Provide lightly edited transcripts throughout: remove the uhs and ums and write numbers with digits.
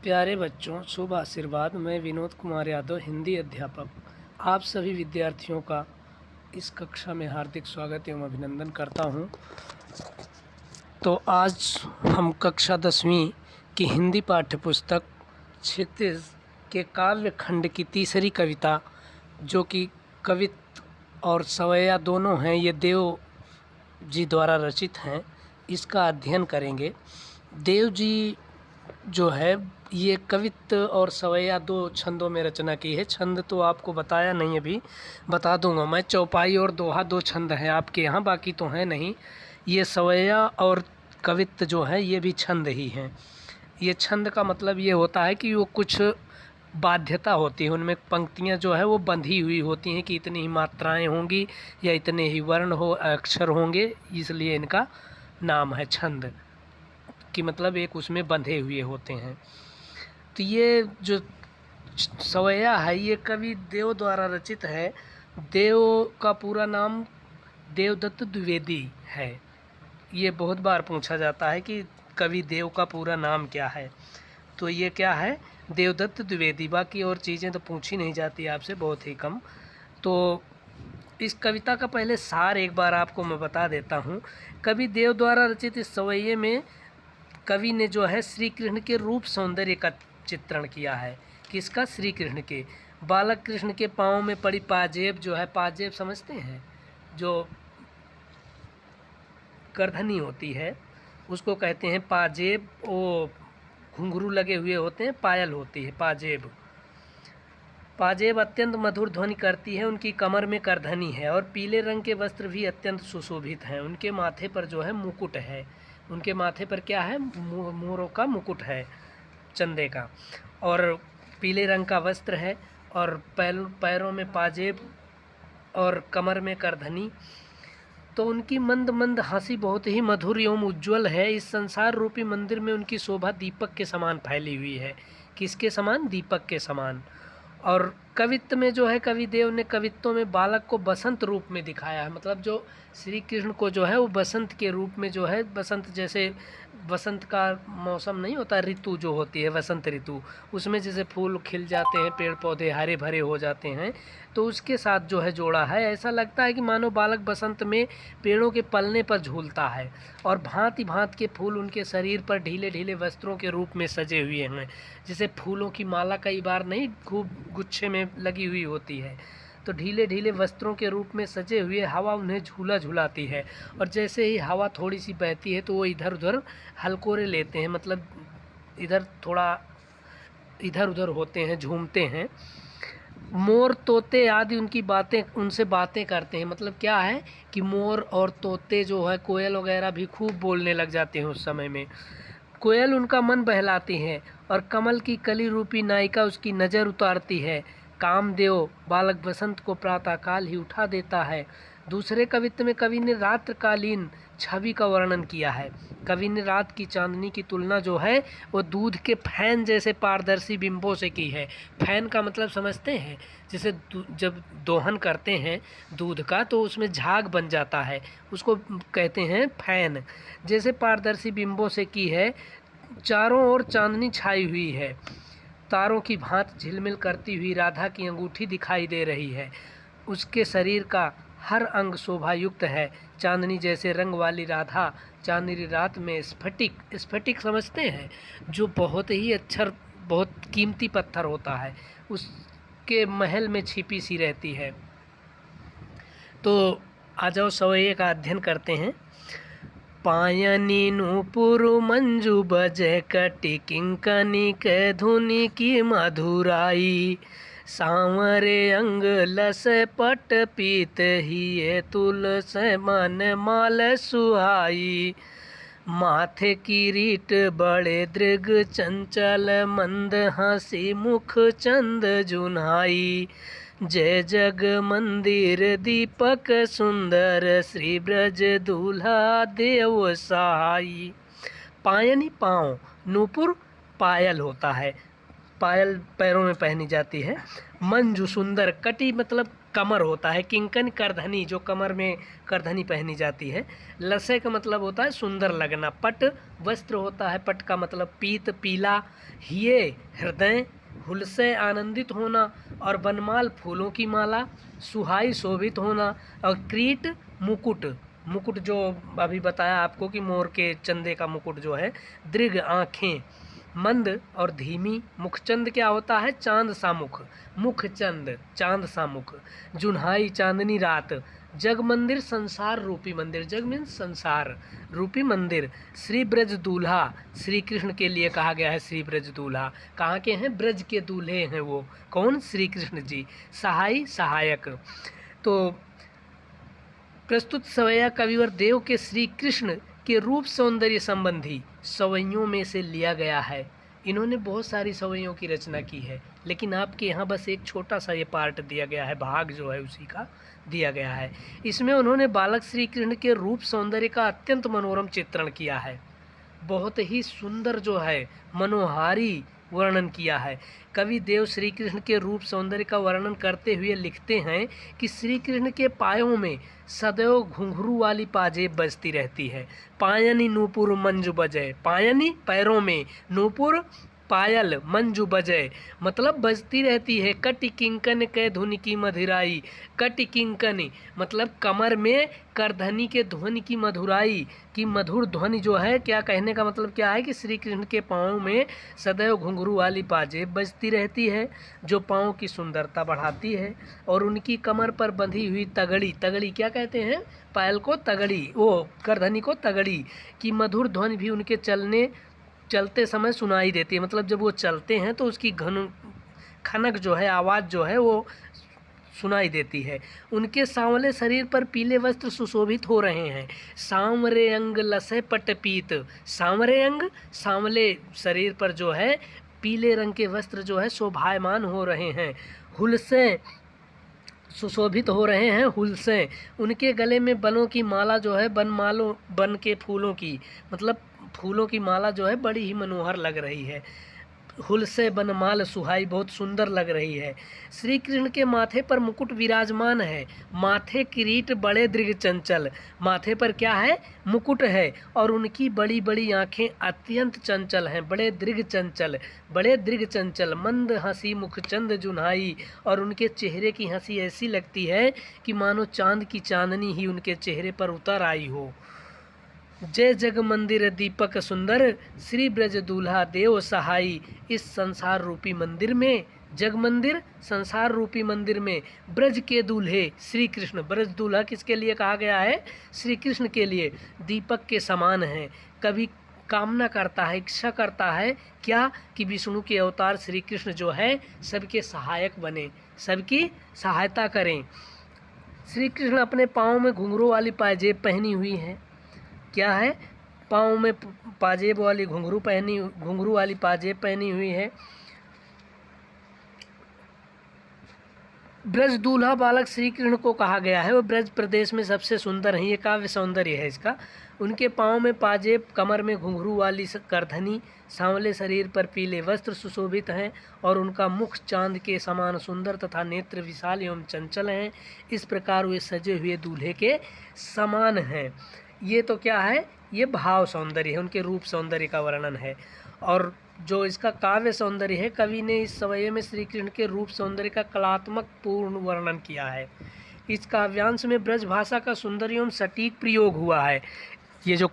प्यारे बच्चों, शुभ आशीर्वाद। मैं विनोद कुमार यादव, हिंदी अध्यापक, आप सभी विद्यार्थियों का इस कक्षा में हार्दिक स्वागत एवं अभिनंदन करता हूं। तो आज हम कक्षा 10वीं की हिंदी पाठ्यपुस्तक क्षितिज के काव्य खंड की तीसरी कविता, जो कि कवित्त और सवैया दोनों हैं, ये देव जी द्वारा रचित हैं, इसका अध्ययन करेंगे। देव जी जो है ये कवित्त और सवैया दो छंदों में रचना की है। छंद तो आपको बताया नहीं, अभी बता दूंगा मैं। चौपाई और दोहा दो छंद हैं आपके यहाँ, बाकी तो हैं नहीं। ये सवैया और कवित्त जो है ये भी छंद ही हैं। ये छंद का मतलब ये होता है कि वो कुछ बाध्यता होती है, उनमें पंक्तियाँ जो है वो बंधी हुई होती हैं कि इतनी ही मात्राएं होंगी या इतने ही वर्ण हो अक्षर होंगे, इसलिए इनका नाम है छंद, कि मतलब एक उसमें बंधे हुए होते हैं। तो ये जो सवैया है ये कवि देव द्वारा रचित है। देव का पूरा नाम देवदत्त द्विवेदी है। ये बहुत बार पूछा जाता है कि कवि देव का पूरा नाम क्या है, तो ये क्या है, देवदत्त द्विवेदी। बाकी और चीज़ें तो पूछी नहीं जाती आपसे, बहुत ही कम। तो इस कविता का पहले सार एक बार आपको मैं बता देता हूँ। कवि देव द्वारा रचित इस सवैये में कवि ने जो है श्री कृष्ण के रूप सौंदर्य का चित्रण किया है। किसका? श्री कृष्ण के। बालक कृष्ण के पाँव में पड़ी पाजेब जो है, पाजेब समझते हैं, जो करधनी होती है उसको कहते हैं पाजेब। वो घुंघरू लगे हुए होते हैं, पायल होती है पाजेब। पाजेब अत्यंत मधुर ध्वनि करती है। उनकी कमर में करधनी है और पीले रंग के वस्त्र भी अत्यंत सुशोभित हैं। उनके माथे पर जो है मुकुट है। उनके माथे पर क्या है? मोरों का मुकुट है, चंदे का, और पीले रंग का वस्त्र है, और पैरों में पाजेब और कमर में करधनी। तो उनकी मंद मंद हंसी बहुत ही मधुर एवं उज्ज्वल है। इस संसार रूपी मंदिर में उनकी शोभा दीपक के समान फैली हुई है। किसके समान? दीपक के समान। और कवित्त में जो है कवि देव ने कवित्तों में बालक को बसंत रूप में दिखाया है। मतलब जो श्री कृष्ण को जो है वो बसंत के रूप में जो है, बसंत जैसे बसंत का मौसम नहीं होता, ऋतु जो होती है वसंत ऋतु, उसमें जैसे फूल खिल जाते हैं, पेड़ पौधे हरे भरे हो जाते हैं, तो उसके साथ जो है जोड़ा है। ऐसा लगता है कि मानो बालक बसंत में पेड़ों के पलने पर झूलता है और भांति भांति के फूल उनके शरीर पर ढीले ढीले वस्त्रों के रूप में सजे हुए हैं। जैसे फूलों की माला कई बार नहीं खूब गुच्छे में लगी हुई होती है, तो ढीले ढीले वस्त्रों के रूप में सजे हुए हवा उन्हें झूला झुलाती है। और जैसे ही हवा थोड़ी सी बहती है तो वो इधर उधर हलकोरे लेते हैं, मतलब इधर थोड़ा इधर उधर होते हैं, झूमते हैं। मोर तोते आदि उनकी बातें, उनसे बातें करते हैं। मतलब क्या है कि मोर और तोते जो है, कोयल वगैरह भी खूब बोलने लग जाते हैं उस समय में। कोयल उनका मन बहलाती है और कमल की कली रूपी नायिका उसकी नज़र उतारती है। कामदेव बालक बसंत को प्रातःकाल ही उठा देता है। दूसरे कवित्त में कवि ने रात्रिकालीन छवि का वर्णन किया है। कवि ने रात की चांदनी की तुलना जो है वो दूध के फैन जैसे पारदर्शी बिंबों से की है। फैन का मतलब समझते हैं? जैसे जब दोहन करते हैं दूध का तो उसमें झाग बन जाता है, उसको कहते हैं फैन। जैसे पारदर्शी बिंबों से की है। चारों ओर चांदनी छाई हुई है। तारों की भांति झिलमिल करती हुई राधा की अंगूठी दिखाई दे रही है। उसके शरीर का हर अंग शोभायुक्त है। चांदनी जैसे रंग वाली राधा चांदनी रात में स्फटिक, स्फटिक समझते हैं, जो बहुत ही अच्छा, बहुत कीमती पत्थर होता है, उसके महल में छिपी सी रहती है। तो आ जाओ सवैये का अध्ययन करते हैं। पायनी नूपुर मंजू बजे कटी किंकनी के धुनी की मधुराई। सांवरे अंग लस पट पीत ही तुलस मन माल सुहाई। माथे किरीट बड़े दृग चंचल मंद हंसी मुख चंद जुन्हाई। जय जग मंदिर दीपक सुंदर श्री ब्रज दूल्हा देव सहाई। पायनी पाँव, नूपुर पायल होता है, पायल पैरों में पहनी जाती है। मंजू सुंदर, कटी मतलब कमर होता है। किंकन करधनी, जो कमर में करधनी पहनी जाती है। लसे का मतलब होता है सुंदर लगना। पट वस्त्र होता है, पट का मतलब पीत पीला। हिये हृदय, हुलसे आनंदित होना, और बनमाल फूलों की माला, सुहाई शोभित होना, और क्रीट मुकुट, मुकुट जो अभी बताया आपको कि मोर के चंदे का मुकुट जो है। दृढ़ आँखें, मंद और धीमी। मुखचंद क्या होता है? चांद सा मुख, मुखचंद चांद सा मुख। जुन्हाई चांदनी रात। जग मंदिर संसार रूपी मंदिर, जग मीन्स संसार रूपी मंदिर। श्री ब्रज दूल्हा, श्री कृष्ण के लिए कहा गया है श्री ब्रज दूल्हा। कहाँ के हैं? ब्रज के दूल्हे हैं वो। कौन? श्री कृष्ण जी। सहाई सहायक। तो प्रस्तुत सवैया कविवर देव के श्री कृष्ण के रूप सौंदर्य संबंधी सवैयों में से लिया गया है। इन्होंने बहुत सारी सवैयों की रचना की है, लेकिन आपके यहाँ बस एक छोटा सा ये पार्ट दिया गया है, भाग जो है उसी का दिया गया है। इसमें उन्होंने बालक श्री कृष्ण के रूप सौंदर्य का अत्यंत मनोरम चित्रण किया है। बहुत ही सुंदर जो है मनोहारी वर्णन किया है। कवि देव श्री कृष्ण के रूप सौंदर्य का वर्णन करते हुए लिखते हैं कि श्री कृष्ण के पायों में सदैव घुंघरू वाली पाजेब बजती रहती है। पायनी नूपुर मंजू बजे, पायनी पैरों में, नूपुर पायल, मंजू बजे मतलब बजती रहती है। कटि किंकन के धुन की मधुराई, कटि किंकन मतलब कमर में करधनी के ध्वनि की मधुराई की मधुर ध्वनि जो है। क्या कहने का मतलब क्या है कि श्री कृष्ण के पाँव में सदैव घुंघरू वाली पाजेब बजती रहती है, जो पाँव की सुंदरता बढ़ाती है। और उनकी कमर पर बंधी हुई तगड़ी, तगड़ी क्या कहते हैं? पायल को तगड़ी, वो करधनी को तगड़ी की मधुर ध्वनि भी उनके चलते समय सुनाई देती है। मतलब जब वो चलते हैं तो उसकी खनक जो है, आवाज़ जो है वो सुनाई देती है। उनके सांवले शरीर पर पीले वस्त्र सुशोभित हो रहे हैं। सांवरे अंग लसे पटपीत, सांवरे अंग सांवले शरीर पर जो है पीले रंग के वस्त्र जो है शोभायमान हो रहे हैं। हुलसे सुशोभित हो रहे हैं, हुलसे। उनके गले में बनों की माला जो है, बन के फूलों की, मतलब फूलों की माला जो है बड़ी ही मनोहर लग रही है। हुलसे बनमाल सुहाई, बहुत सुंदर लग रही है। श्री कृष्ण के माथे पर मुकुट विराजमान है। माथे किरीट बड़े दृढ़ चंचल, माथे पर क्या है? मुकुट है। और उनकी बड़ी बड़ी आँखें अत्यंत चंचल हैं, बड़े दृढ़ चंचल, बड़े दृढ़ चंचल। मंद हंसी मुखचंद जुन्हाई, और उनके चेहरे की हंसी ऐसी लगती है कि मानो चांद की चांदनी ही उनके चेहरे पर उतर आई हो। जय जग मंदिर दीपक सुंदर, श्री ब्रज दूल्हा देव सहाई। इस संसार रूपी मंदिर में, जग मंदिर संसार रूपी मंदिर में ब्रज के दूल्हे श्री कृष्ण, ब्रज दूल्हा किसके लिए कहा गया है? श्री कृष्ण के लिए। दीपक के समान हैं। कभी कामना करता है, इच्छा करता है क्या? कि विष्णु के अवतार श्री कृष्ण जो है सबके सहायक बने, सबकी सहायता करें। श्री कृष्ण अपने पाँव में घुंघरू वाली पाजेब पहनी हुई है। क्या है? पाँव में पाजेब वाली घुंघरू वाली पाजेब पहनी हुई है। ब्रज दूल्हा बालक श्री कृष्ण को कहा गया है, वो ब्रज प्रदेश में सबसे सुंदर हैं। ये काव्य सौंदर्य है इसका। उनके पाँव में पाजेब, कमर में घुंघरू वाली करधनी, सांवले शरीर पर पीले वस्त्र सुशोभित हैं, और उनका मुख चांद के समान सुंदर तथा नेत्र विशाल एवं चंचल हैं। इस प्रकार वे सजे हुए दूल्हे के समान हैं। ये तो क्या है? ये भाव सौंदर्य है, उनके रूप सौंदर्य का वर्णन है। और जो इसका काव्य सौंदर्य है, कवि ने इस सवैये में श्री कृष्ण के रूप सौंदर्य का कलात्मक पूर्ण वर्णन किया है। इस काव्यांश में ब्रज भाषा का सुंदर एवं सटीक प्रयोग हुआ है। ये जो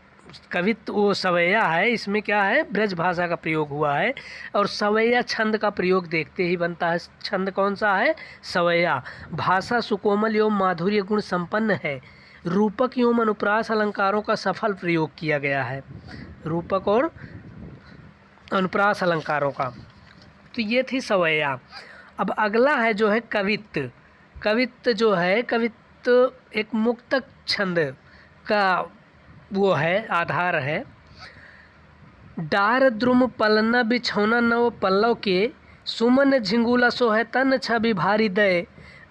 कवित्व वो सवैया है, इसमें क्या है? ब्रज भाषा का प्रयोग हुआ है। और सवैया छंद का प्रयोग देखते ही बनता है। छंद कौन सा है? सवैया। भाषा सुकोमल एवं माधुर्य गुण संपन्न है। रूपक एवं अनुप्रास अलंकारों का सफल प्रयोग किया गया है, रूपक और अनुप्रास अलंकारों का। तो ये थी सवैया। अब अगला है जो है कवित्त। कवित्त जो है, कवित्त एक मुक्तक छंद का वो है, आधार है। डार द्रुम पलना बिछौना नव पल्लव के, सुमन झिंगुला सोहे तन छवि भारी दय।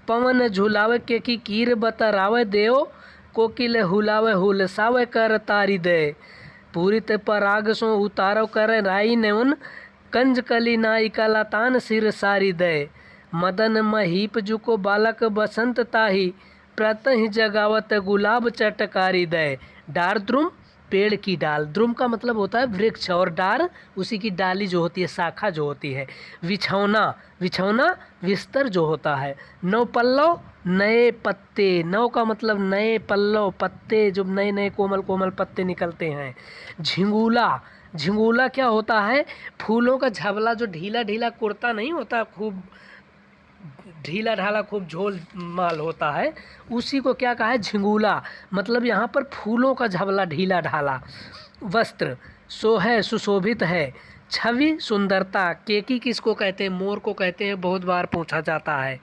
पवन झुलावे के की कीर बतरावे देव, कोकिल हुलावे हुलसावे कर तारी दे। पूरित पराग सो उतारो कर राई नेवन, कंज कली नायिका लतान सिर सारी दे। मदन महीप जुको बालक बसंत ताही, प्रतहि जगावत गुलाब चटकारी दय। डार द्रुम पेड़ की डाल, द्रुम का मतलब होता है वृक्ष, और डार उसी की डाली जो होती है, शाखा जो होती है। बिछौना, बिछौना बिस्तर जो होता है। नौ पल्लव नए पत्ते, नौ का मतलब नए, पल्लव पत्ते, जो नए नए कोमल कोमल पत्ते निकलते हैं। झिंगूला, झिंगूला क्या होता है? फूलों का झबला, जो ढीला ढीला कुर्ता नहीं होता, खूब ढीला ढाला, खूब झोल माल होता है, उसी को क्या कहा है? झिंगूला। मतलब यहाँ पर फूलों का झबला ढीला ढाला। वस्त्र सो है, सुशोभित है। छवि सुंदरता, केकी किसको कहते हैं? मोर को कहते हैं। बहुत बार पूछा जाता है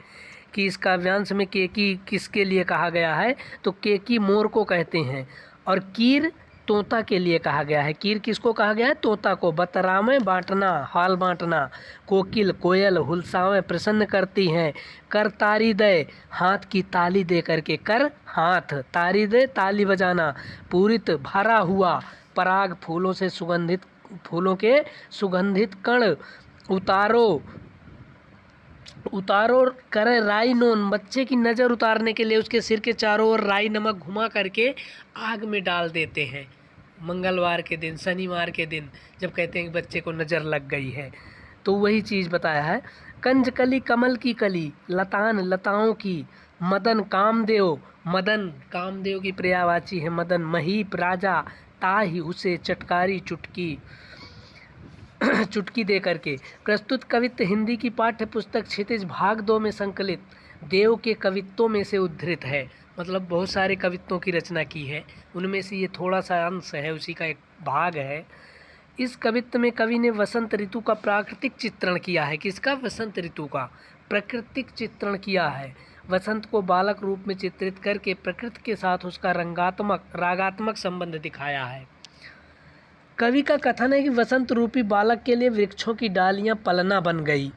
कि इस काव्यांश में केकी किसके लिए कहा गया है, तो केकी मोर को कहते हैं। और कीर तोता के लिए कहा गया है। कीर किसको कहा गया है? तोता को। बतरामे बांटना, हाल बांटना। कोकिल कोयल हुलसावें प्रसन्न करती हैं। कर तारी दे, हाथ की ताली दे करके। कर हाथ, तारी दे ताली बजाना। पूरित भरा हुआ, पराग फूलों से सुगंधित, फूलों के सुगंधित कण। उतारो, उतारो करे राई नोन, बच्चे की नज़र उतारने के लिए उसके सिर के चारों ओर राई नमक घुमा करके आग में डाल देते हैं। मंगलवार के दिन, शनिवार के दिन, जब कहते हैं कि बच्चे को नज़र लग गई है, तो वही चीज़ बताया है। कंजकली कमल की कली, लतान लताओं की। मदन कामदेव, मदन कामदेव की पर्यायवाची है मदन। महीप राजा, ताही उसे चटकारी चुटकी चुटकी दे करके। प्रस्तुत कवित्व हिंदी की पाठ्य पुस्तक क्षितिज भाग 2 में संकलित देव के कवित्वों में से उद्धृत है। मतलब बहुत सारे कवित्वों की रचना की है, उनमें से ये थोड़ा सा अंश है, उसी का एक भाग है। इस कवित्व में कवि ने वसंत ऋतु का प्राकृतिक चित्रण किया है। किसका? वसंत ऋतु का प्राकृतिक चित्रण किया है। वसंत को बालक रूप में चित्रित करके प्रकृति के साथ उसका रागात्मक संबंध दिखाया है। कवि का कथन है कि वसंत रूपी बालक के लिए वृक्षों की डालियां पलना बन गई।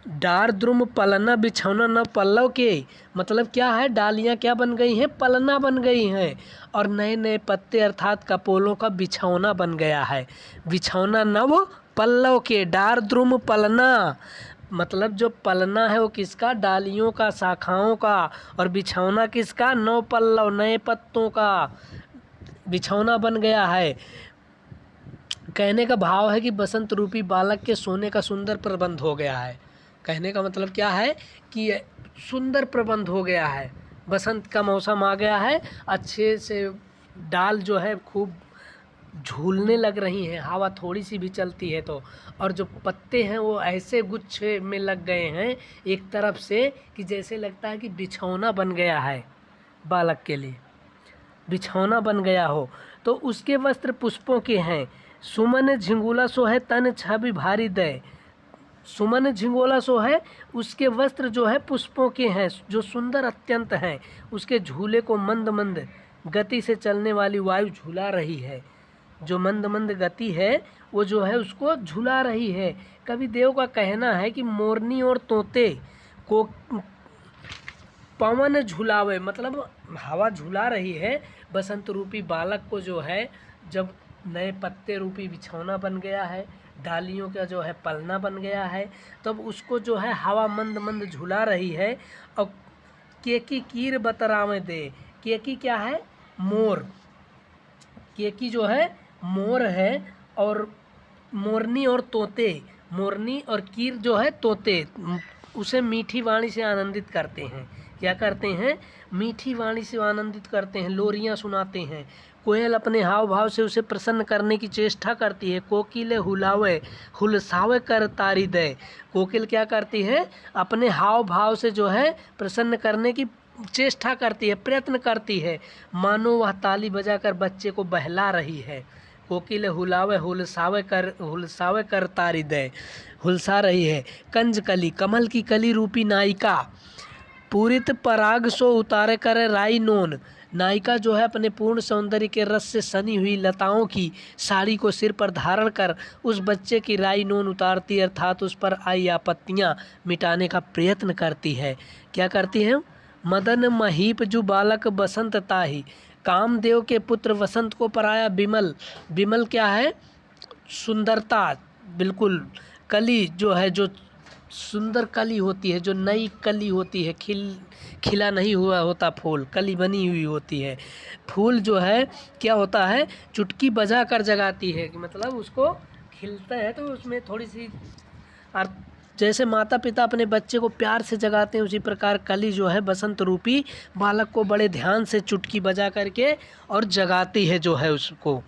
डार द्रुम पलना बिछौना न पल्लव के, मतलब क्या है? डालियां क्या बन गई हैं? पलना बन गई हैं। और नए नए पत्ते अर्थात कपोलों का बिछौना बन गया है। बिछौना नव पल्लव के, डार द्रुम पलना, मतलब जो पलना है वो किसका? डालियों का, शाखाओं का। और बिछौना किसका? नौ पल्लव, नए पत्तों का बिछौना बन गया है। कहने का भाव है कि बसंत रूपी बालक के सोने का सुंदर प्रबंध हो गया है। कहने का मतलब क्या है कि सुंदर प्रबंध हो गया है, बसंत का मौसम आ गया है, अच्छे से डाल जो है खूब झूलने लग रही हैं, हवा थोड़ी सी भी चलती है तो, और जो पत्ते हैं वो ऐसे गुच्छे में लग गए हैं एक तरफ से कि जैसे लगता है कि बिछौना बन गया है बालक के लिए, बिछौना बन गया हो। तो उसके वस्त्र पुष्पों के हैं। सुमन झिंगुला सो है तन छवि भारी दय। सुमन झिंगोला सो है, उसके वस्त्र जो है पुष्पों के हैं, जो सुंदर अत्यंत हैं। उसके झूले को मंद मंद गति से चलने वाली वायु झुला रही है। जो मंद मंद गति है वो जो है उसको झुला रही है। कवि देव का कहना है कि मोरनी और तोते को पवन झुलावे, मतलब हवा झुला रही है बसंत रूपी बालक को, जो है जब नए पत्ते रूपी बिछौना बन गया है, डालियों का जो है पलना बन गया है, तब उसको जो है हवा मंद मंद झुला रही है। और केकी कीर बतरावे दे, केकी क्या है? मोर। केकी जो है मोर है, और मोरनी और तोते, मोरनी और कीर जो है तोते, उसे मीठी वाणी से आनंदित करते हैं। क्या करते हैं? मीठी वाणी से आनंदित करते हैं, लोरियां सुनाते हैं। कोयल अपने हाव भाव से उसे प्रसन्न करने की चेष्टा करती है। कोकिल हुलावे हुलसावे कर तारी दे, कोकिल क्या करती है? अपने हाव भाव से जो है प्रसन्न करने की चेष्टा करती है, प्रयत्न करती है, मानो वह ताली बजाकर बच्चे को बहला रही है। कोकिल हुलावे हुलसावे कर तारी दे, हुलसा रही है। कंजकली, कमल की कली रूपी नायिका। पूरित पराग सो उतारे करे राई नोन, नायिका जो है अपने पूर्ण सौंदर्य के रस से सनी हुई लताओं की साड़ी को सिर पर धारण कर उस बच्चे की राई नोन उतारती, अर्थात उस पर आई आपत्तियाँ मिटाने का प्रयत्न करती है। क्या करती है? मदन महीप जु बालक बसंत ताही, कामदेव के पुत्र वसंत को पराया बिमल। बिमल क्या है? सुंदरता, बिल्कुल। कली जो है, जो सुंदर कली होती है, जो नई कली होती है, खिला नहीं हुआ होता फूल, कली बनी हुई होती है। फूल जो है क्या होता है, चुटकी बजा कर जगाती है, कि मतलब उसको खिलता है तो उसमें थोड़ी सी, और जैसे माता पिता अपने बच्चे को प्यार से जगाते हैं, उसी प्रकार कली जो है बसंत रूपी बालक को बड़े ध्यान से चुटकी बजा करके और जगाती है जो है उसको।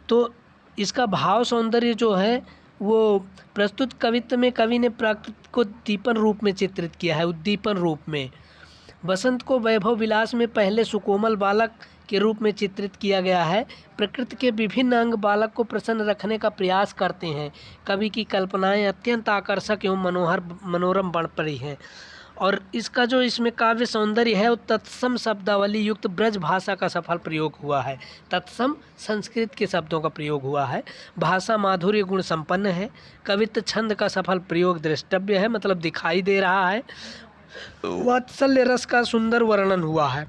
तो इसका भाव सौंदर्य जो है वो प्रस्तुत कवित्व में कवि ने प्रकृति को दीपन रूप में चित्रित किया है, उद्दीपन रूप में। बसंत को वैभव विलास में पहले सुकोमल बालक के रूप में चित्रित किया गया है। प्रकृति के विभिन्न अंग बालक को प्रसन्न रखने का प्रयास करते हैं। कवि की कल्पनाएं अत्यंत आकर्षक एवं मनोरम बन पड़ी हैं। और इसका जो इसमें काव्य सौंदर्य है वो तत्सम शब्दावली युक्त ब्रज भाषा का सफल प्रयोग हुआ है। तत्सम संस्कृत के शब्दों का प्रयोग हुआ है। भाषा माधुर्य गुण संपन्न है। कवित्व छंद का सफल प्रयोग दृष्टव्य है, मतलब दिखाई दे रहा है। वात्सल्य रस का सुंदर वर्णन हुआ है।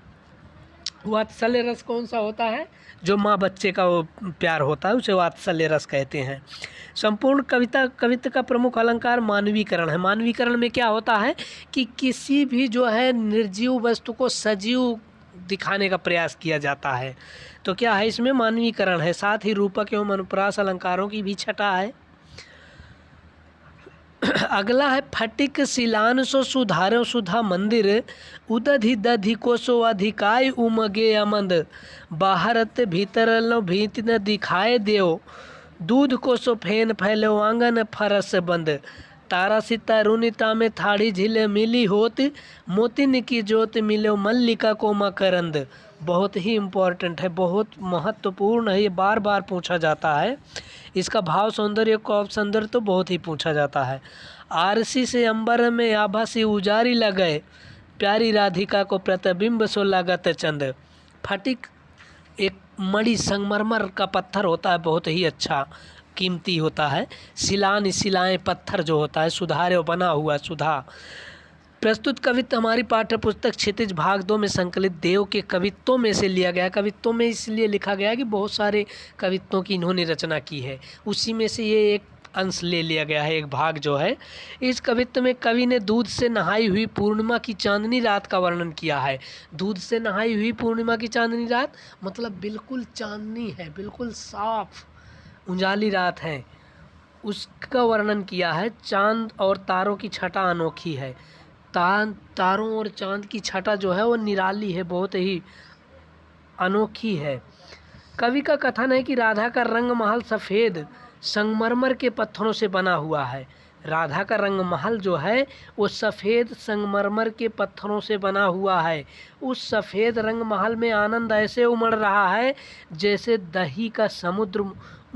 वात्सल्य रस कौन सा होता है, जो माँ बच्चे का वो प्यार होता है, उसे वात्सल्य रस कहते हैं। संपूर्ण कवित्व का प्रमुख अलंकार मानवीकरण है। मानवीकरण में क्या होता है कि किसी भी जो है निर्जीव वस्तु को सजीव दिखाने का प्रयास किया जाता है। तो क्या है, इसमें मानवीकरण है। साथ ही रूपक एवं अनुप्रास अलंकारों की भी छटा है। अगला है फटिक शिलान सो सुधारो सुधा मंदिर, उदधि दधि को सो अधिकाय उमगे अमंद, बाहरत भीतर लो भीत न दिखाए देव, दूध को सो फेन फैलो आंगन फरस बंद, तारा सिता रुनिता में थाड़ी झीले मिली होत, मोतिन की जोत मिलो मल्लिका को मकरंद। बहुत ही इम्पोर्टेंट है, बहुत महत्वपूर्ण है, ये बार बार पूछा जाता है। इसका भाव सौंदर्य को सौंदर्य तो बहुत ही पूछा जाता है। आरसी से अंबर में आभा सी उजारी लगे, प्यारी राधिका को प्रतिबिंब सो लागत चंद। फटिक एक मणि संगमरमर का पत्थर होता है, बहुत ही अच्छा कीमती होता है। शिलान शिलाएँ पत्थर जो होता है, सुधारे बना हुआ सुधा। प्रस्तुत कवित्व हमारी पाठ्य पुस्तक क्षितिज भाग 2 में संकलित देव के कवित्वों में से लिया गया। कवित्वों में इसलिए लिखा गया कि बहुत सारे कवित्वों की इन्होंने रचना की है, उसी में से ये एक अंश ले लिया गया है, एक भाग जो है। इस कवित्व में कवि ने दूध से नहाई हुई पूर्णिमा की चांदनी रात का वर्णन किया है। दूध से नहाई हुई पूर्णिमा की चांदनी रात मतलब बिल्कुल चांदनी है, बिल्कुल साफ उजाली रात है, उसका वर्णन किया है। चांद और तारों की छटा अनोखी है। तारों और चांद की छटा जो है वो निराली है, बहुत ही अनोखी है। कवि का कथन है कि राधा का रंग महल सफ़ेद संगमरमर के पत्थरों से बना हुआ है। राधा का रंग महल जो है वो सफ़ेद संगमरमर के पत्थरों से बना हुआ है। उस सफ़ेद रंग महल में आनंद ऐसे उमड़ रहा है जैसे दही का समुद्र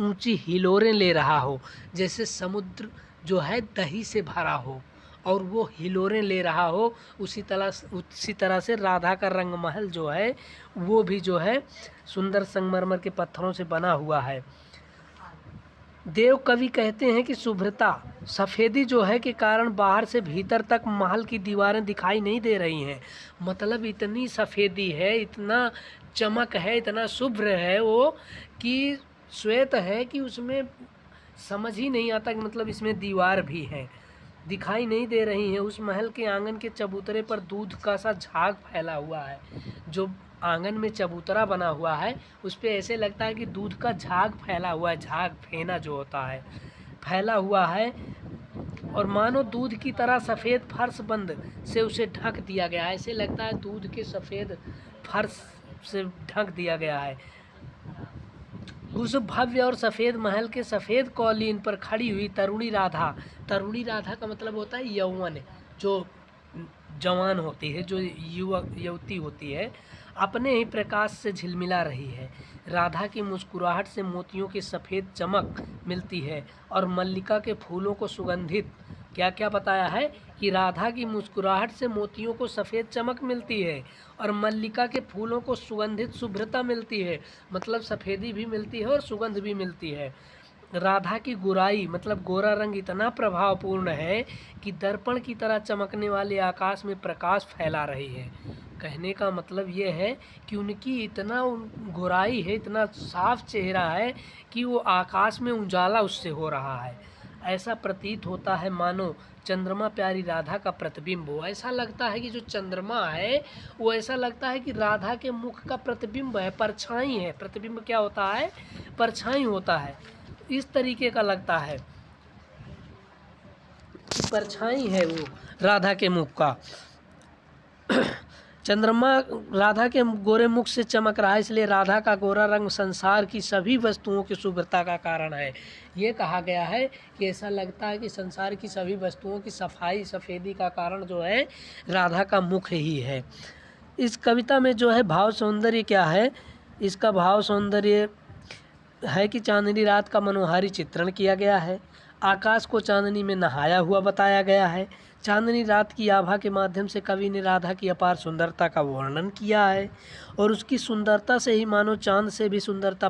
ऊंची हिलोरें ले रहा हो, जैसे समुद्र जो है दही से भरा हो और वो हिलोरें ले रहा हो। उसी तरह से राधा का रंग महल जो है वो भी जो है सुंदर संगमरमर के पत्थरों से बना हुआ है। देव कवि कहते हैं कि शुभ्रता सफ़ेदी जो है के कारण बाहर से भीतर तक महल की दीवारें दिखाई नहीं दे रही हैं। मतलब इतनी सफ़ेदी है, इतना चमक है, इतना शुभ्र है वो कि श्वेत है कि उसमें समझ ही नहीं आता कि मतलब इसमें दीवार भी है, दिखाई नहीं दे रही है। उस महल के आंगन के चबूतरे पर दूध का सा झाग फैला हुआ है। जो आंगन में चबूतरा बना हुआ है उस पे ऐसे लगता है कि दूध का झाग फैला हुआ है, झाग फेना जो होता है फैला हुआ है, और मानो दूध की तरह सफ़ेद फर्श बंद से उसे ढक दिया गया है। ऐसे लगता है दूध के सफ़ेद फर्श से ढक दिया गया है। उस भव्य और सफ़ेद महल के सफ़ेद कौलीन पर खड़ी हुई तरुणी राधा, तरुणी राधा का मतलब होता है यौवन, जो जवान होती है, जो युवती होती है, अपने ही प्रकाश से झिलमिला रही है। राधा की मुस्कुराहट से मोतियों की सफ़ेद चमक मिलती है और मल्लिका के फूलों को सुगंधित, क्या क्या बताया है कि राधा की मुस्कुराहट से मोतियों को सफ़ेद चमक मिलती है और मल्लिका के फूलों को सुगंधित शुभ्रता मिलती है। मतलब सफ़ेदी भी मिलती है और सुगंध भी मिलती है। राधा की गोराई मतलब गोरा रंग इतना प्रभावपूर्ण है कि दर्पण की तरह चमकने वाले आकाश में प्रकाश फैला रही है। कहने का मतलब ये है कि उनकी इतना गोराई है, इतना साफ चेहरा है कि वो आकाश में उजाला उससे हो रहा है। ऐसा प्रतीत होता है मानो चंद्रमा प्यारी राधा का प्रतिबिंब हो। ऐसा लगता है कि जो चंद्रमा है वो ऐसा लगता है कि राधा के मुख का प्रतिबिंब है, परछाई है। प्रतिबिंब क्या होता है? परछाई होता है। इस तरीके का लगता है, परछाई है वो राधा के मुख का। चंद्रमा राधा के गोरे मुख से चमक रहा है, इसलिए राधा का गोरा रंग संसार की सभी वस्तुओं की शुभ्रता का कारण है। ये कहा गया है कि ऐसा लगता है कि संसार की सभी वस्तुओं की सफाई सफ़ेदी का कारण जो है राधा का मुख ही है। इस कविता में जो है भाव सौंदर्य क्या है? इसका भाव सौंदर्य है कि चांदनी रात का मनोहारी चित्रण किया गया है। आकाश को चांदनी में नहाया हुआ बताया गया है। चांदनी रात की आभा के माध्यम से कवि ने राधा की अपार सुंदरता का वर्णन किया है और उसकी सुंदरता से ही मानो चांद ने भी सुंदरता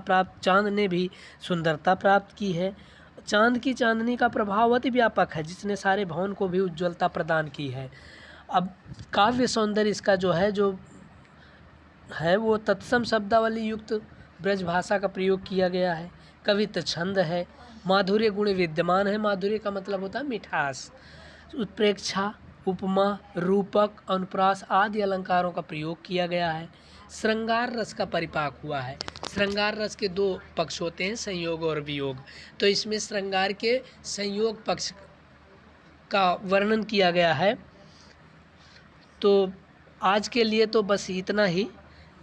प्राप्त की है। चांद की चांदनी का प्रभाव अति व्यापक है, जिसने सारे भवन को भी उज्ज्वलता प्रदान की है। अब काव्य सौंदर्य इसका जो है वो तत्सम शब्दावली युक्त ब्रज भाषा का प्रयोग किया गया है। कवित्व छंद है, माधुर्य गुण विद्यमान है। माधुर्य का मतलब होता है मिठास। उत्प्रेक्षा, उपमा, रूपक, अनुप्रास आदि अलंकारों का प्रयोग किया गया है। श्रृंगार रस का परिपाक हुआ है। श्रृंगार रस के दो पक्ष होते हैं, संयोग और वियोग। तो इसमें श्रृंगार के संयोग पक्ष का वर्णन किया गया है। तो आज के लिए तो बस इतना ही।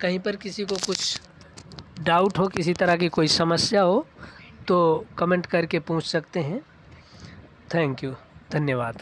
कहीं पर किसी को कुछ डाउट हो, किसी तरह की कोई समस्या हो तो कमेंट करके पूछ सकते हैं। थैंक यू, धन्यवाद।